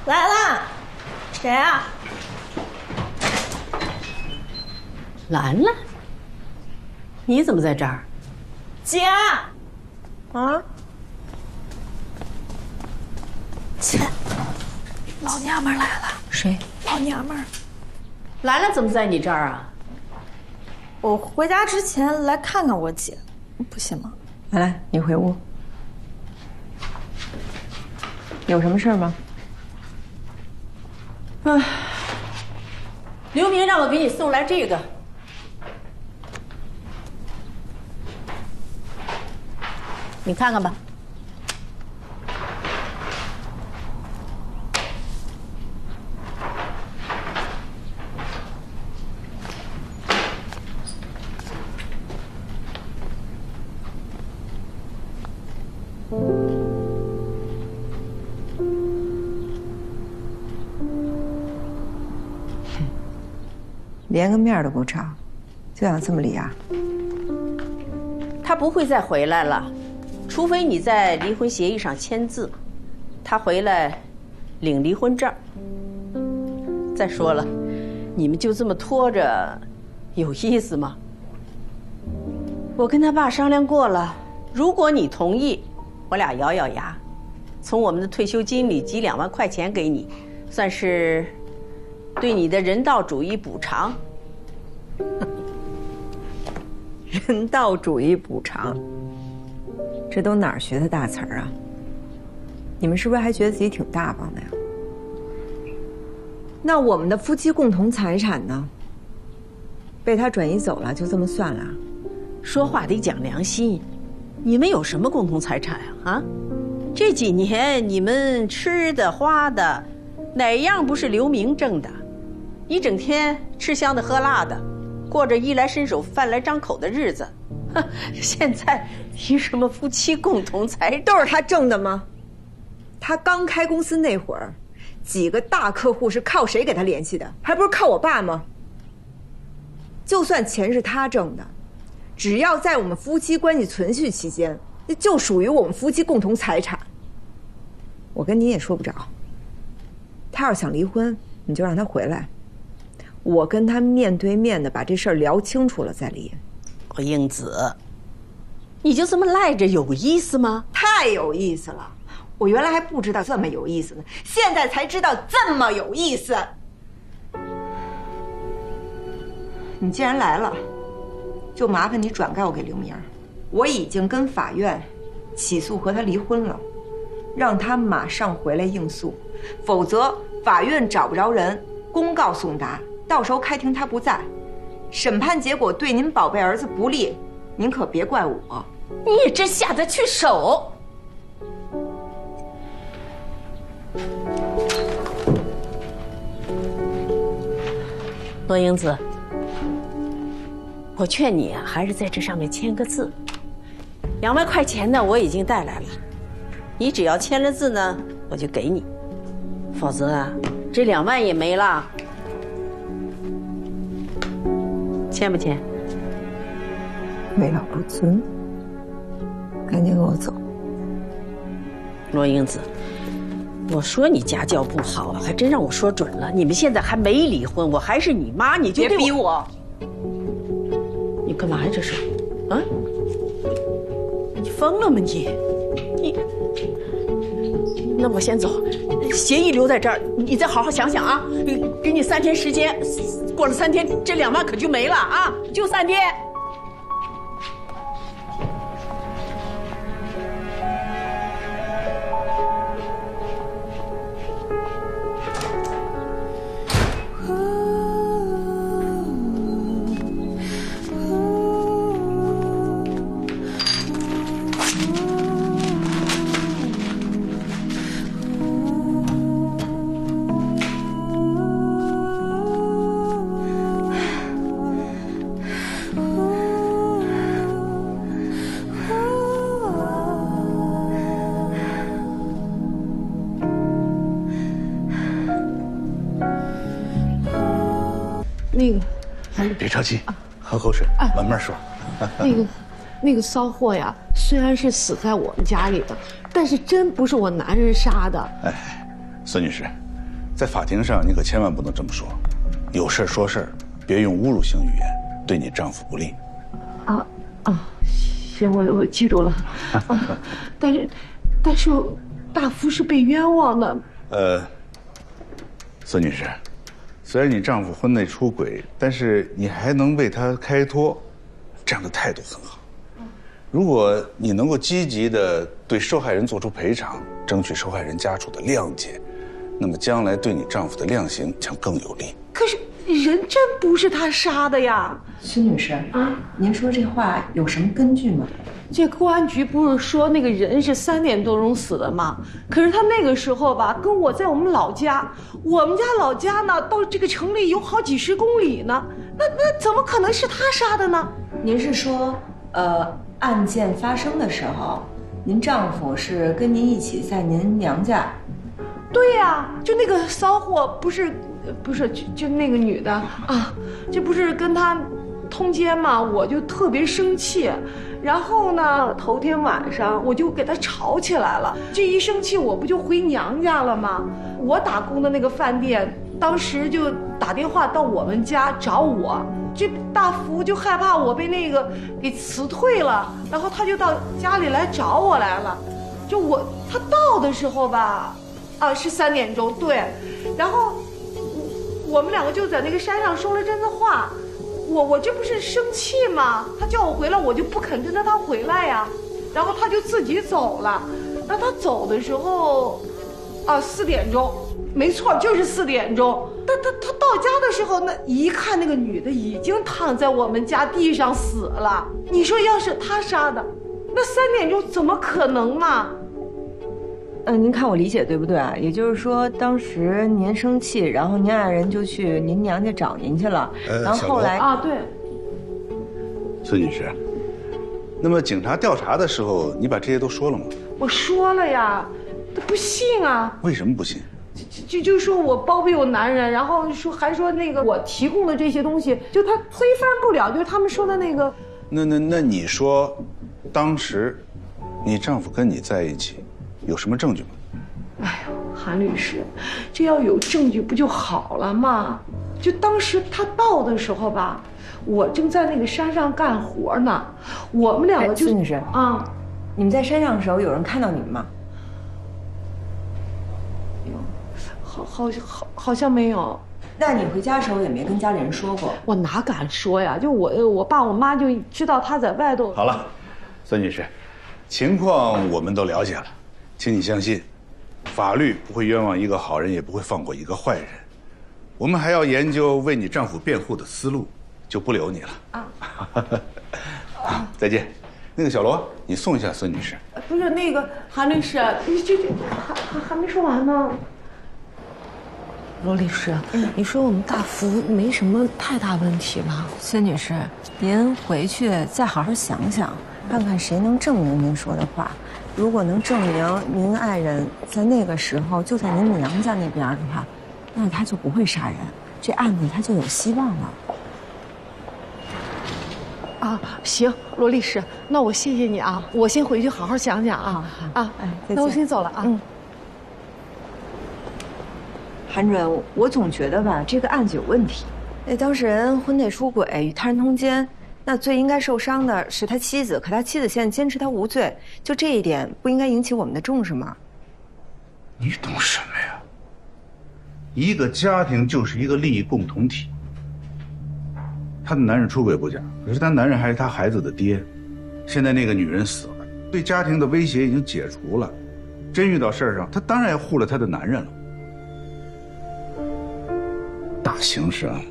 来啦，谁啊？兰兰，你怎么在这儿？姐，啊，姐，老娘们来了。谁？老娘们。兰兰怎么在你这儿啊？我回家之前来看看我姐，不行吗？来，你回屋。有什么事吗？刘明让我给你送来这个。你看看吧。连个面都不吵，就想这么离啊？他不会再回来了，除非你在离婚协议上签字，他回来领离婚证。再说了，你们就这么拖着，有意思吗？我跟他爸商量过了，如果你同意，我俩咬咬牙，从我们的退休金里挤2万块钱给你，算是对你的人道主义补偿。人道主义补偿，这都哪儿学的大词儿啊？你们是不是还觉得自己挺大方的呀？那我们的夫妻共同财产呢？被他转移走了，就这么算了？说话得讲良心，你们有什么共同财产啊？啊，这几年你们吃的花的，哪样不是刘明挣的？一整天吃香的喝辣的，过着衣来伸手饭来张口的日子。现在凭什么夫妻共同财产？都是他挣的吗？他刚开公司那会儿，几个大客户是靠谁给他联系的？还不是靠我爸吗？就算钱是他挣的，只要在我们夫妻关系存续期间，那就属于我们夫妻共同财产。我跟你也说不着。他要是想离婚，你就让他回来，我跟他面对面的把这事儿聊清楚了再离。我英子，你就这么赖着有意思吗？太有意思了，我原来还不知道这么有意思呢，现在才知道这么有意思。你既然来了，就麻烦你转告给刘明，我已经跟法院起诉和他离婚了，让他马上回来应诉，否则法院找不着人，公告送达，到时候开庭他不在，审判结果对您宝贝儿子不利，您可别怪我。你也真下得去手。罗英子，我劝你啊，还是在这上面签个字。2万块钱呢，我已经带来了，你只要签了字呢，我就给你，否则啊，这2万也没了。签不签？为老不尊，赶紧跟我走。罗英子，我说你家教不好啊，还真让我说准了。你们现在还没离婚，我还是你妈，你就别逼我。你干嘛呀？这是，啊？你疯了吗你？那我先走，协议留在这儿，你再好好想想啊。给你3天时间，过了3天，这2万可就没了啊！就3天。那个，别着急，喝口水，慢慢说。那个骚货呀，虽然是死在我们家里的，但是真不是我男人杀的。哎，孙女士，在法庭上你可千万不能这么说，有事说事，别用侮辱性语言，对你丈夫不利。行，我记住了。但是大福是被冤枉的。孙女士，虽然你丈夫婚内出轨，但是你还能为他开脱，这样的态度很好。如果你能够积极地对受害人做出赔偿，争取受害人家属的谅解，那么将来对你丈夫的量刑将更有利。可是人真不是他杀的呀。孙女士啊，您说这话有什么根据吗？这公安局不是说那个人是3点多钟死的吗？可是他那个时候吧，跟我在我们老家，我们家老家呢到这个城里有好几10公里呢，那怎么可能是他杀的呢？您是说，案件发生的时候，您丈夫是跟您一起在您娘家？对呀，就那个骚货不是就那个女的啊，这不是跟他通奸嘛，我就特别生气。然后呢，头天晚上我就给他吵起来了。这一生气，我不就回娘家了吗？我打工的那个饭店，当时就打电话到我们家找我。这大福就害怕我被那个给辞退了，然后他就到家里来找我来了。他到的时候吧，是3点钟，对。然后我们2个就在那个山上说了阵子话。我这不是生气吗？他叫我回来，我就不肯跟着他回来呀。然后他就自己走了。那他走的时候，4点钟，没错，就是4点钟。他到家的时候，那一看那个女的已经躺在我们家地上死了。你说要是他杀的，那3点钟怎么可能嘛？您看我理解对不对啊？也就是说，当时您生气，然后您爱人就去您娘家找您去了，然后后来对。孙女士，那么警察调查的时候，你把这些都说了吗？我说了呀，他不信啊。为什么不信？就说我包庇我男人，然后还说那个我提供的这些东西，就他推翻不了，就是他们说的那个。那你说，当时你丈夫跟你在一起，有什么证据吗？哎呦，韩律师，这要有证据不就好了吗？就当时他到的时候吧，我正在那个山上干活呢，我们2个就。孙女士你们在山上的时候，有人看到你们吗？好像没有。那你回家的时候也没跟家里人说过？我哪敢说呀？就我爸我妈就知道他在外头。好了，孙女士，情况我们都了解了，请你相信，法律不会冤枉一个好人，也不会放过一个坏人。我们还要研究为你丈夫辩护的思路，就不留你了。再见。那个小罗，你送一下孙女士。不是那个韩律师，这还没说完呢。罗律师，你说我们大福没什么太大问题吧？孙女士，您回去再好好想想，看看谁能证明您说的话。如果能证明您爱人在那个时候就在您娘家那边的话，那他就不会杀人，这案子他就有希望了。行，罗律师，那我谢谢你啊，我先回去好好想想啊。那我先走了啊。韩主任，我总觉得吧，这个案子有问题。那当事人婚内出轨与他人通奸，那最应该受伤的是他妻子，可他妻子现在坚持他无罪，就这一点不应该引起我们的重视吗？你懂什么呀？一个家庭就是一个利益共同体。她的男人出轨不假，可是她男人还是她孩子的爹。现在那个女人死了，对家庭的威胁已经解除了，真遇到事儿上，她当然要护了她的男人了。大刑事案，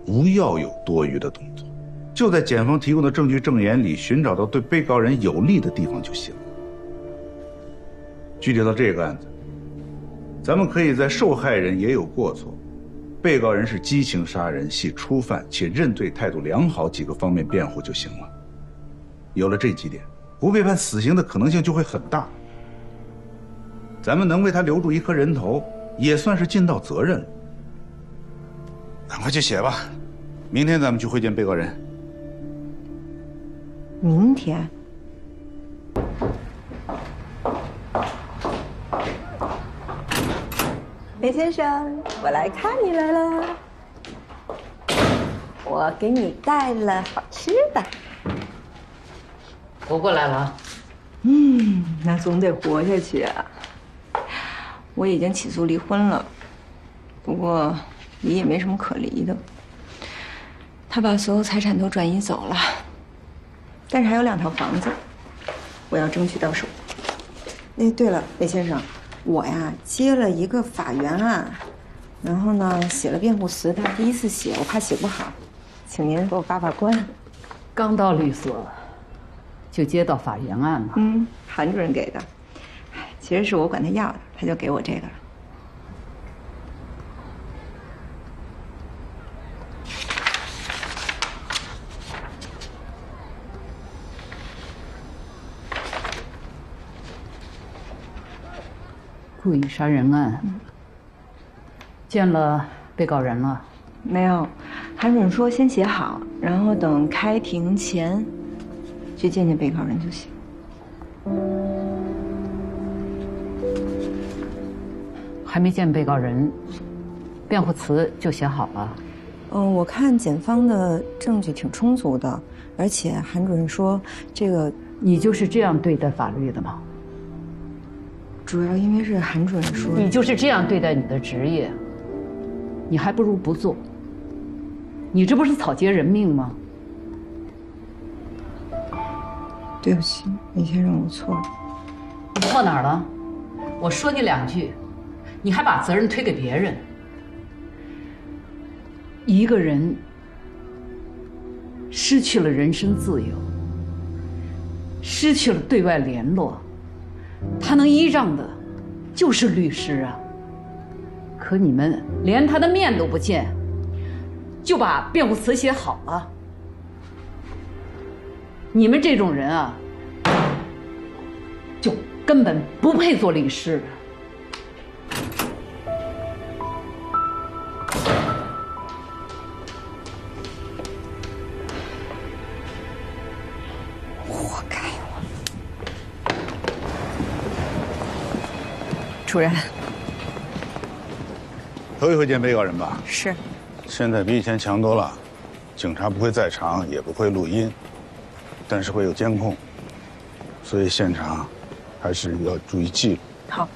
不要有多余的动作，就在检方提供的证据证言里寻找到对被告人有利的地方就行了。具体到这个案子，咱们可以在受害人也有过错，被告人是激情杀人，系初犯，且认罪态度良好几个方面辩护就行了。有了这几点，不被判死刑的可能性就会很大。咱们能为他留住一颗人头，也算是尽到责任了。赶快去写吧，明天咱们去会见被告人。明天？梅先生，我来看你来了。我给你带了好吃的。活过来了。那总得活下去啊。我已经起诉离婚了，不过离也没什么可离的。他把所有财产都转移走了，但是还有2套房子，我要争取到手。哎，对了，韦先生，我呀接了一个法援案，然后呢写了辩护词，但第一次写，我怕写不好，请您给我把关。刚到律所，就接到法援案了。韩主任给的，其实是我管他要的，他就给我这个了。故意杀人案，见了被告人了？没有，韩主任说先写好，然后等开庭前去见见被告人就行。还没见被告人，辩护词就写好了？我看检方的证据挺充足的，而且韩主任说这个你就是这样对待法律的吗？主要因为是韩主任说的。你就是这样对待你的职业，你还不如不做。你这不是草菅人命吗？对不起，韦先生，我错了。你错哪儿了？我说你2句，你还把责任推给别人。一个人失去了人身自由，失去了对外联络，他能依仗的就是律师啊。可你们连他的面都不见，就把辩护词写好了。你们这种人啊，就根本不配做律师。活该我。主任，头一回见被告人吧？是。现在比以前强多了，警察不会在场，也不会录音，但是会有监控，所以现场还是要注意纪律。好。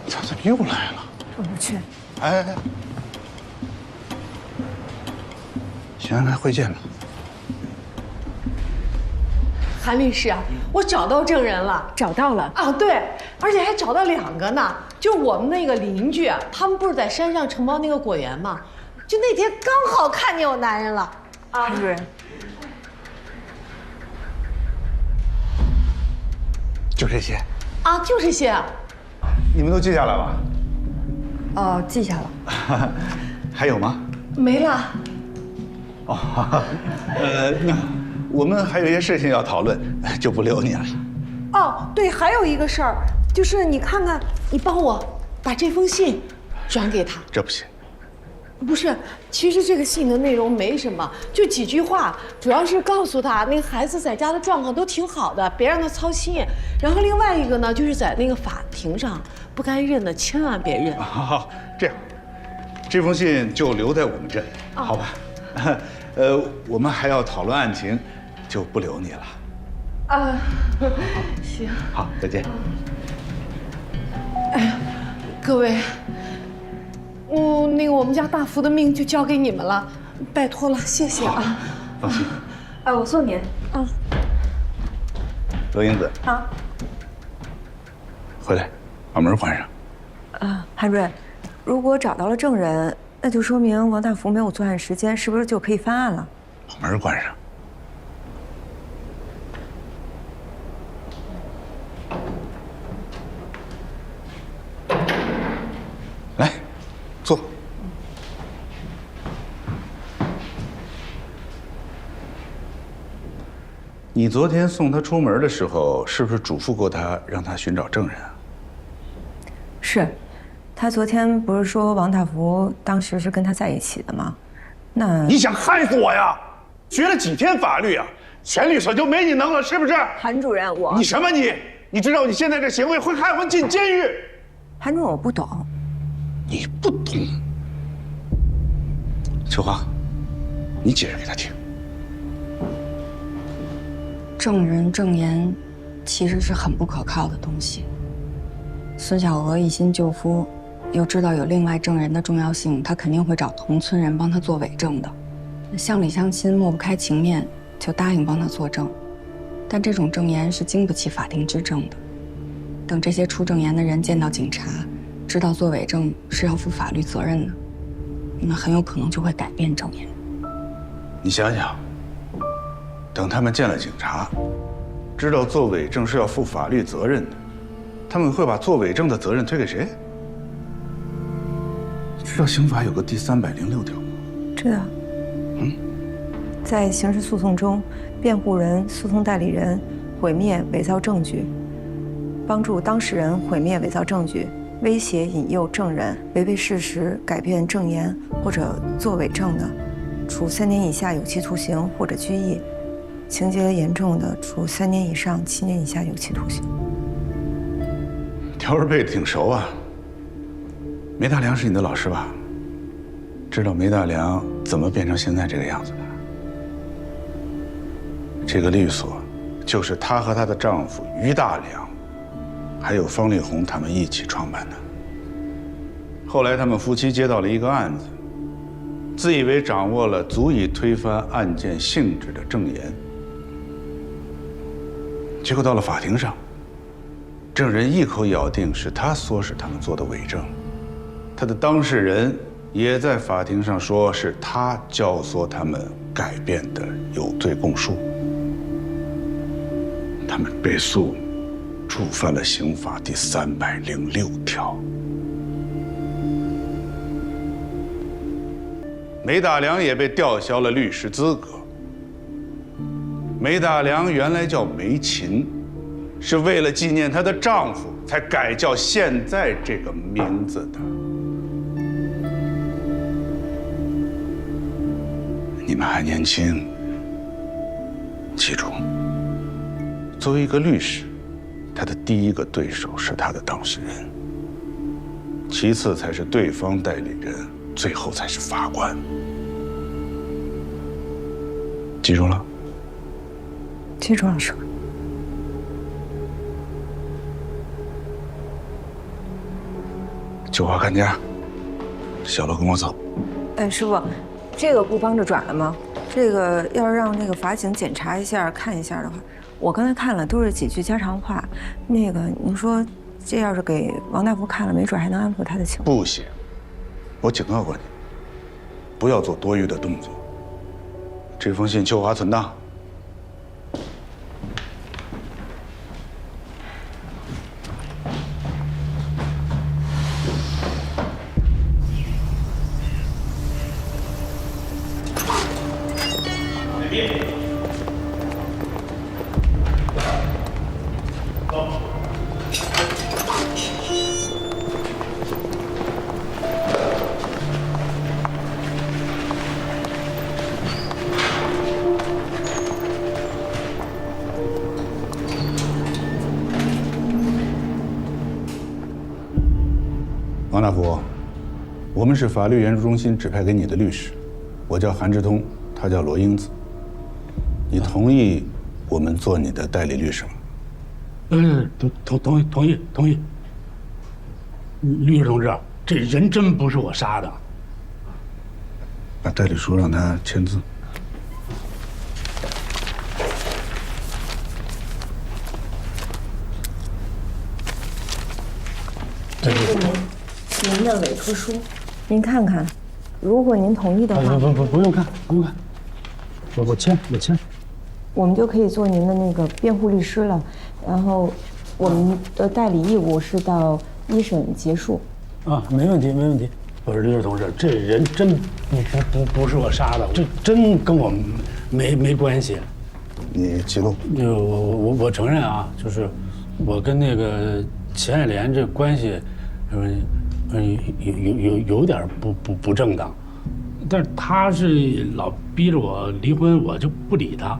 他怎么又来了？我不去。哎，行，来会见吧。韩律师啊，我找到证人了。找到了啊，对，而且还找到2个呢。就我们那个邻居，他们不是在山上承包那个果园吗？就那天刚好看见有男人了。啊，韩主任，就这些。啊，就这些。你们都记下来了？哦，记下了。还有吗？没了。哦，那我们还有一些事情要讨论，就不留你了。哦，对，还有一个事儿，就是你看看，你帮我把这封信转给他。这不行。不是，其实这个信的内容没什么，就几句话，主要是告诉他那个孩子在家的状况都挺好的，别让他操心。然后另外一个呢，就是在那个法庭上不该认的千万别认。好，这样，这封信就留在我们这里，好吧？我们还要讨论案情，就不留你了。啊，行。好，再见。哎呀，各位。那个我们家大福的命就交给你们了，拜托了，谢谢啊。放心。我送您。罗英子。好。回来，把门关上。韩主任，如果找到了证人，那就说明王大福没有作案时间，是不是就可以翻案了？把门关上。来，坐。你昨天送他出门的时候，是不是嘱咐过他，让他寻找证人啊？是，他昨天不是说王大福当时是跟他在一起的吗？那你想害死我呀？学了几天法律啊？前律所就没你能了，是不是？韩主任，你什么你？你知道你现在这行为会害我进监狱。韩总，我不懂。你不懂。秋华，你解释给他听。证人证言其实是很不可靠的东西。孙小娥一心救夫，又知道有另外证人的重要性，她肯定会找同村人帮她做伪证的。乡里乡亲抹不开情面，就答应帮她作证。但这种证言是经不起法庭之证的。等这些出证言的人见到警察，知道做伪证是要负法律责任的，那很有可能就会改变证言。你想想，等他们见了警察，知道做伪证是要负法律责任的，他们会把做伪证的责任推给谁？知道刑法有个第306条吗？知道。在刑事诉讼中，辩护人、诉讼代理人毁灭、伪造证据，帮助当事人毁灭、伪造证据，威胁、引诱证人违背事实、改变证言或者作伪证的，处3年以下有期徒刑或者拘役；情节严重的，处3年以上7年以下有期徒刑。条儿背得挺熟啊。梅大良是你的老师吧？知道梅大良怎么变成现在这个样子的？这个律所，就是她和她的丈夫于大良，还有方丽红他们一起创办的。后来他们夫妻接到了一个案子，自以为掌握了足以推翻案件性质的证言，结果到了法庭上，证人一口咬定是他唆使他们做的伪证，他的当事人也在法庭上说是他教唆他们改变的有罪供述。他们被诉触犯了刑法第306条。梅大良也被吊销了律师资格。梅大良原来叫梅琴，是为了纪念她的丈夫才改叫现在这个名字的。你们还年轻，记住，作为一个律师，他的第一个对手是他的当事人，其次才是对方代理人，最后才是法官。记住了？记住了，师傅。就话看家，小楼跟我走。哎，师傅，这个不帮着转了吗？这个要是让那个法警检查一下、看一下的话，我刚才看了都是几句家常话。那个您说，这要是给王大夫看了，没准还能安抚他的情绪。不行，我警告过你，不要做多余的动作。这封信秋华存档。王大夫，我们是法律援助中心指派给你的律师，我叫韩志通，他叫罗英子。你同意我们做你的代理律师吗？同意。律师同志，这人真不是我杀的。把代理书让他签字。这是您的委托书，您看看，如果您同意的话，不用看，我签。我们就可以做您的那个辩护律师了。然后，我们的代理义务是到一审结束。啊，没问题。我说律师同志，这人真不是我杀的，这真跟我没关系。你记录。我承认啊，就是我跟那个钱爱莲这关系，有点不正当，但是他是老逼着我离婚，我就不理他。